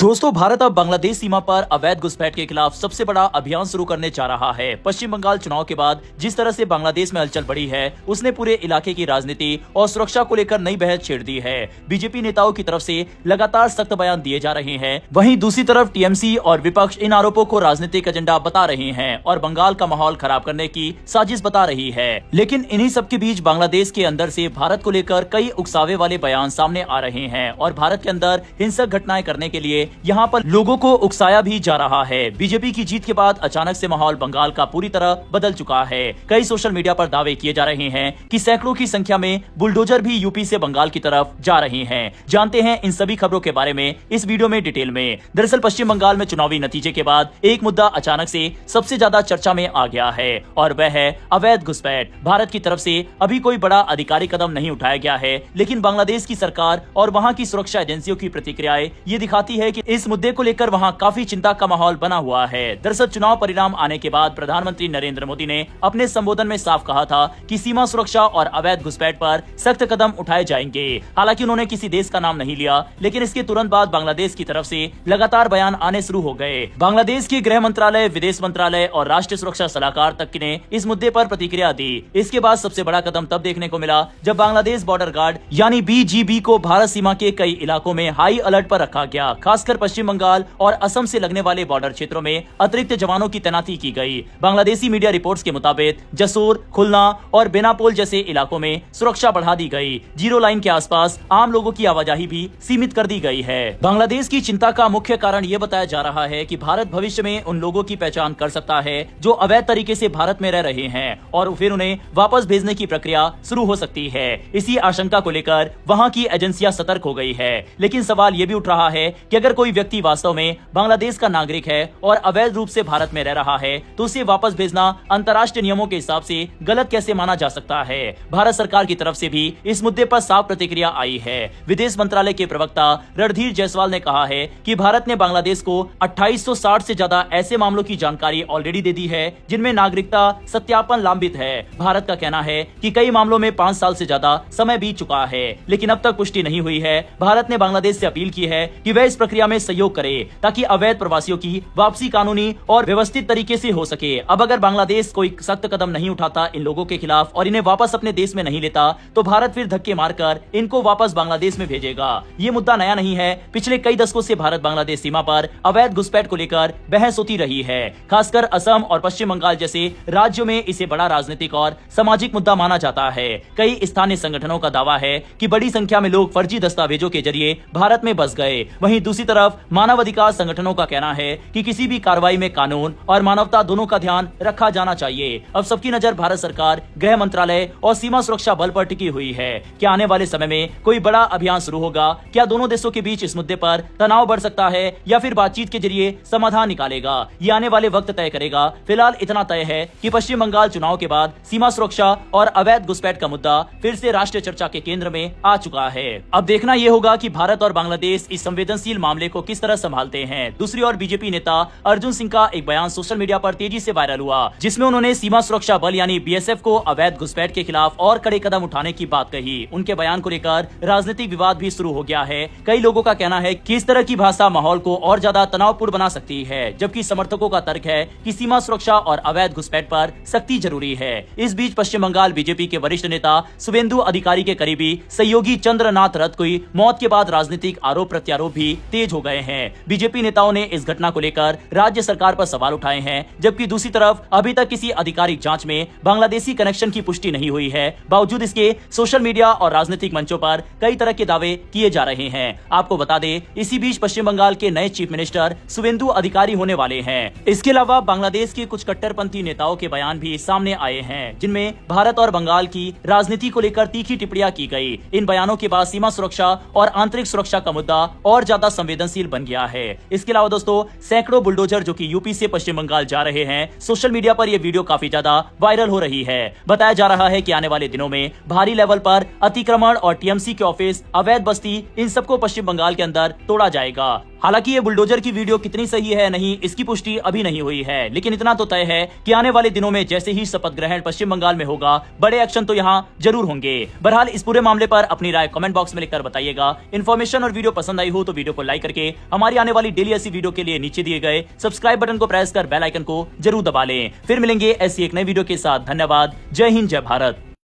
दोस्तों, भारत अब बांग्लादेश सीमा पर अवैध घुसपैठ के खिलाफ सबसे बड़ा अभियान शुरू करने जा रहा है। पश्चिम बंगाल चुनाव के बाद जिस तरह से बांग्लादेश में हलचल बढ़ी है, उसने पूरे इलाके की राजनीति और सुरक्षा को लेकर नई बहस छेड़ दी है। बीजेपी नेताओं की तरफ से लगातार सख्त बयान दिए जा रहे हैं, वहीं दूसरी तरफ टीएमसी और विपक्ष इन आरोपों को राजनीतिक एजेंडा बता रहे हैं और बंगाल का माहौल खराब करने की साजिश बता रही है। लेकिन इन्हीं सबके बीच बांग्लादेश के अंदर से भारत को लेकर कई उकसावे वाले बयान सामने आ रहे हैं और भारत के अंदर हिंसक घटनाएं करने के लिए यहाँ पर लोगों को उकसाया भी जा रहा है। बीजेपी की जीत के बाद अचानक से माहौल बंगाल का पूरी तरह बदल चुका है। कई सोशल मीडिया पर दावे किए जा रहे हैं कि सैकड़ों की संख्या में बुलडोजर भी यूपी से बंगाल की तरफ जा रहे हैं। जानते हैं इन सभी खबरों के बारे में इस वीडियो में डिटेल में। दरअसल पश्चिम बंगाल में चुनावी नतीजे के बाद एक मुद्दा अचानक से सबसे ज्यादा चर्चा में आ गया है और वह है अवैध घुसपैठ। भारत की तरफ से अभी कोई बड़ा आधिकारिक कदम नहीं उठाया गया है, लेकिन बांग्लादेश की सरकार और वहाँ की सुरक्षा एजेंसियों की प्रतिक्रियाएं ये दिखाती है कि इस मुद्दे को लेकर वहां काफी चिंता का माहौल बना हुआ है। दरअसल चुनाव परिणाम आने के बाद प्रधानमंत्री नरेंद्र मोदी ने अपने संबोधन में साफ कहा था कि सीमा सुरक्षा और अवैध घुसपैठ पर सख्त कदम उठाए जाएंगे। हालांकि उन्होंने किसी देश का नाम नहीं लिया, लेकिन इसके तुरंत बाद बांग्लादेश की तरफ से लगातार बयान आने शुरू हो गए। बांग्लादेश के गृह मंत्रालय, विदेश मंत्रालय और राष्ट्रीय सुरक्षा सलाहकार तक ने इस मुद्दे पर प्रतिक्रिया दी। इसके बाद सबसे बड़ा कदम तब देखने को मिला जब बांग्लादेश बॉर्डर गार्ड यानी बीजीबी को भारत सीमा के कई इलाकों में हाई अलर्ट पर रखा गया। खासकर पश्चिम बंगाल और असम से लगने वाले बॉर्डर क्षेत्रों में अतिरिक्त जवानों की तैनाती की गई। बांग्लादेशी मीडिया रिपोर्ट्स के मुताबिक जसूर, खुलना और बेनापोल जैसे इलाकों में सुरक्षा बढ़ा दी गई। जीरो लाइन के आसपास आम लोगों की आवाजाही भी सीमित कर दी गई है। बांग्लादेश की चिंता का मुख्य कारण ये बताया जा रहा है कि भारत भविष्य में उन लोगों की पहचान कर सकता है जो अवैध तरीके से भारत में रह रहे हैं और फिर उन्हें वापस भेजने की प्रक्रिया शुरू हो सकती है। इसी आशंका को लेकर वहाँ की एजेंसियां सतर्क हो गई है। लेकिन सवाल ये भी उठ रहा है कि अगर कोई व्यक्ति वास्तव में बांग्लादेश का नागरिक है और अवैध रूप से भारत में रह रहा है तो उसे वापस भेजना अंतर्राष्ट्रीय नियमों के हिसाब से गलत कैसे माना जा सकता है। भारत सरकार की तरफ से भी इस मुद्दे पर साफ प्रतिक्रिया आई है। विदेश मंत्रालय के प्रवक्ता रणधीर जायसवाल ने कहा है कि भारत ने बांग्लादेश को 2860 से ज्यादा ऐसे मामलों की जानकारी ऑलरेडी दे दी है जिनमें नागरिकता सत्यापन लंबित है। भारत का कहना है कि कई मामलों में 5 साल से ज्यादा समय बीत चुका है, लेकिन अब तक पुष्टि नहीं हुई है। भारत ने बांग्लादेश से अपील की है कि वह इस प्रक्रिया में सहयोग करे ताकि अवैध प्रवासियों की वापसी कानूनी और व्यवस्थित तरीके से हो सके। अब अगर बांग्लादेश कोई सख्त कदम नहीं उठाता इन लोगों के खिलाफ और इन्हें वापस अपने देश में नहीं लेता तो भारत फिर धक्के मारकर इनको वापस बांग्लादेश में भेजेगा। ये मुद्दा नया नहीं है। पिछले कई दशकों से भारत बांग्लादेश सीमा पर अवैध घुसपैठ को लेकर बहस होती रही है। खासकर असम और पश्चिम बंगाल जैसे राज्यों में इसे बड़ा राजनीतिक और सामाजिक मुद्दा माना जाता है। कई स्थानीय संगठनों का दावा है कि बड़ी संख्या में लोग फर्जी दस्तावेजों के जरिए भारत में बस गए। वहीं दूसरी तरफ मानवाधिकार संगठनों का कहना है कि किसी भी कार्रवाई में कानून और मानवता दोनों का ध्यान रखा जाना चाहिए। अब सबकी नजर भारत सरकार, गृह मंत्रालय और सीमा सुरक्षा बल पर टिकी हुई है। क्या आने वाले समय में कोई बड़ा अभियान शुरू होगा? क्या दोनों देशों के बीच इस मुद्दे पर तनाव बढ़ सकता है या फिर बातचीत के जरिए समाधान निकालेगा? ये आने वाले वक्त तय करेगा। फिलहाल इतना तय है कि पश्चिम बंगाल चुनाव के बाद सीमा सुरक्षा और अवैध घुसपैठ का मुद्दा फिर से राष्ट्रीय चर्चा के केंद्र में आ चुका है। अब देखना यह होगा कि भारत और बांग्लादेश इस संवेदनशील मामले को किस तरह संभालते हैं। दूसरी ओर बीजेपी नेता अर्जुन सिंह का एक बयान सोशल मीडिया पर तेजी से वायरल हुआ, जिसमें उन्होंने सीमा सुरक्षा बल यानी बीएसएफ को अवैध घुसपैठ के खिलाफ और कड़े कदम उठाने की बात कही। उनके बयान को लेकर राजनीतिक विवाद भी शुरू हो गया है। कई लोगों का कहना है कि इस तरह की भाषा माहौल को और ज्यादा तनावपूर्ण बना सकती है, जबकि समर्थकों का तर्क है कि सीमा सुरक्षा और अवैध घुसपैठ पर सख्ती जरूरी है। इस बीच पश्चिम बंगाल बीजेपी के वरिष्ठ नेता शुभेंदु अधिकारी के करीबी सहयोगी चंद्रनाथ रथ की मौत के बाद राजनीतिक आरोप प्रत्यारोप भी तेज हो गए हैं। बीजेपी नेताओं ने इस घटना को लेकर राज्य सरकार पर सवाल उठाए हैं, जबकि दूसरी तरफ अभी तक किसी आधिकारिक जांच में बांग्लादेशी कनेक्शन की पुष्टि नहीं हुई है। बावजूद इसके सोशल मीडिया और राजनीतिक मंचों पर कई तरह के दावे किए जा रहे हैं। आपको बता दें, इसी बीच पश्चिम बंगाल के नए चीफ मिनिस्टर शुभेंदु अधिकारी होने वाले हैं। इसके अलावा बांग्लादेश के कुछ कट्टरपंथी नेताओं के बयान भी सामने आए हैं, जिनमें भारत और बंगाल की राजनीति को लेकर तीखी टिप्पणियां की गई। इन बयानों के बाद सीमा सुरक्षा और आंतरिक सुरक्षा का मुद्दा और ज्यादा संवेदनशील बन गया है। इसके अलावा दोस्तों, सैकड़ों बुलडोजर जो कि यूपी से पश्चिम बंगाल जा रहे हैं, सोशल मीडिया पर यह वीडियो काफी ज्यादा वायरल हो रही है। बताया जा रहा है कि आने वाले दिनों में भारी लेवल पर अतिक्रमण और टीएमसी के ऑफिस, अवैध बस्ती, इन सबको पश्चिम बंगाल के अंदर तोड़ा जाएगा। हालांकि ये बुलडोजर की वीडियो कितनी सही है नहीं, इसकी पुष्टि अभी नहीं हुई है, लेकिन इतना तो तय है कि आने वाले दिनों में जैसे ही शपथ ग्रहण पश्चिम बंगाल में होगा, बड़े एक्शन तो यहाँ जरूर होंगे। बहरहाल इस पूरे मामले पर अपनी राय कमेंट बॉक्स में लिखकर बताइएगा। इन्फॉर्मेशन और वीडियो पसंद आई हो तो वीडियो को लाइक करके हमारी आने वाली डेली ऐसी वीडियो के लिए नीचे दिए गए सब्सक्राइब बटन को प्रेस कर बेल आइकन को जरूर दबा लें। फिर मिलेंगे ऐसी एक नई वीडियो के साथ। धन्यवाद। जय हिंद, जय भारत।